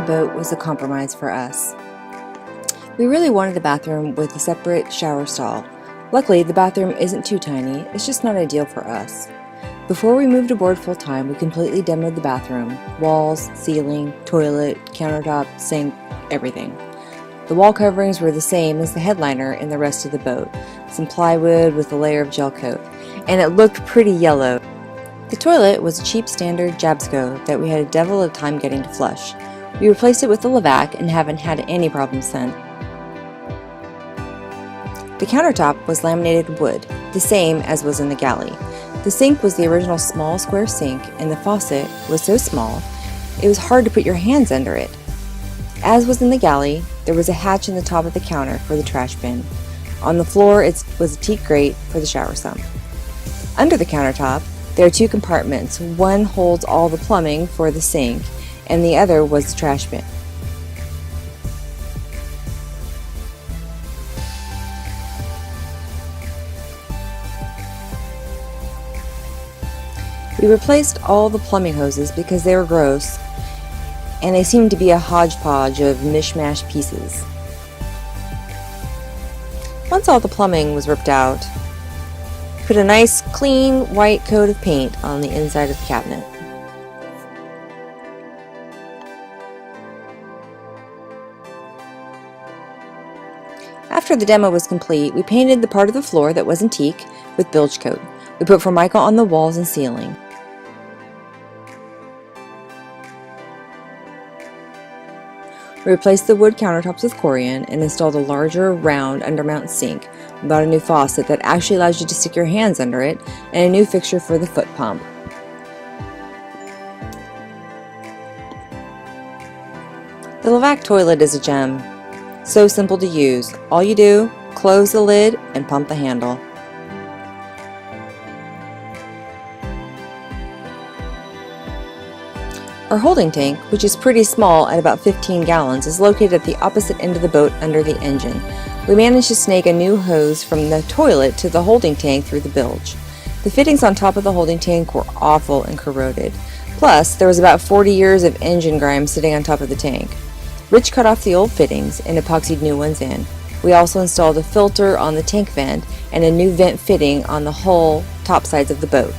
boat was a compromise for us. We really wanted a bathroom with a separate shower stall. Luckily, the bathroom isn't too tiny, it's just not ideal for us. Before we moved aboard full-time, we completely demoed the bathroom. Walls, ceiling, toilet, countertop, sink, everything. The wall coverings were the same as the headliner in the rest of the boat, some plywood with a layer of gel coat, and it looked pretty yellow. The toilet was a cheap standard Jabsco that we had a devil of a time getting to flush. We replaced it with a Levac and haven't had any problems since. The countertop was laminated wood, the same as was in the galley. The sink was the original small square sink, and the faucet was so small it was hard to put your hands under it. As was in the galley, there was a hatch in the top of the counter for the trash bin. On the floor it was a teak grate for the shower sump. Under the countertop, there are two compartments. One holds all the plumbing for the sink, and the other was the trash bin. We replaced all the plumbing hoses because they were gross, and they seemed to be a hodgepodge of mishmash pieces. Once all the plumbing was ripped out, put a nice clean white coat of paint on the inside of the cabinet. After the demo was complete, we painted the part of the floor that was antique with bilge coat. We put Formica on the walls and ceiling. We replaced the wood countertops with Corian and installed a larger, round, undermount sink. We bought a new faucet that actually allows you to stick your hands under it, and a new fixture for the foot pump. The Levac toilet is a gem. So simple to use. All you do, close the lid and pump the handle. Our holding tank, which is pretty small at about 15 gallons, is located at the opposite end of the boat under the engine. We managed to snake a new hose from the toilet to the holding tank through the bilge. The fittings on top of the holding tank were awful and corroded. Plus, there was about 40 years of engine grime sitting on top of the tank. Rich cut off the old fittings and epoxied new ones in. We also installed a filter on the tank vent and a new vent fitting on the whole top sides of the boat.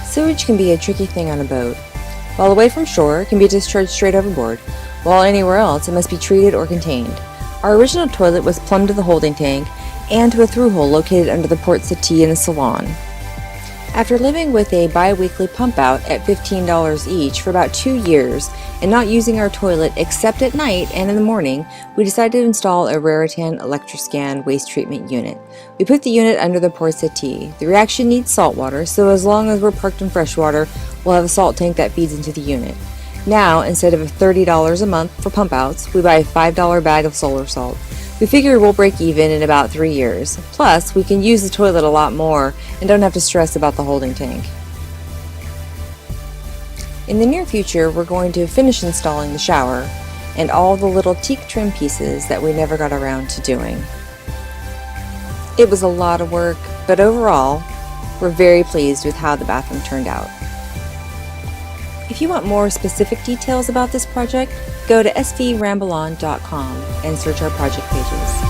Sewage can be a tricky thing on a boat. While away from shore, it can be discharged straight overboard, while anywhere else it must be treated or contained. Our original toilet was plumbed to the holding tank and to a through hole located under the port settee in the salon. After living with a bi-weekly pump out at $15 each for about 2 years and not using our toilet except at night and in the morning, we decided to install a Raritan Electroscan waste treatment unit. We put the unit under the port settee. The reaction needs salt water, so as long as we're parked in freshwater, we'll have a salt tank that feeds into the unit. Now, instead of $30 a month for pump outs, we buy a $5 bag of solar salt. We figure we'll break even in about 3 years. Plus, we can use the toilet a lot more and don't have to stress about the holding tank. In the near future, we're going to finish installing the shower and all the little teak trim pieces that we never got around to doing. It was a lot of work, but overall, we're very pleased with how the bathroom turned out. If you want more specific details about this project, go to svrambleon.com and search our project pages.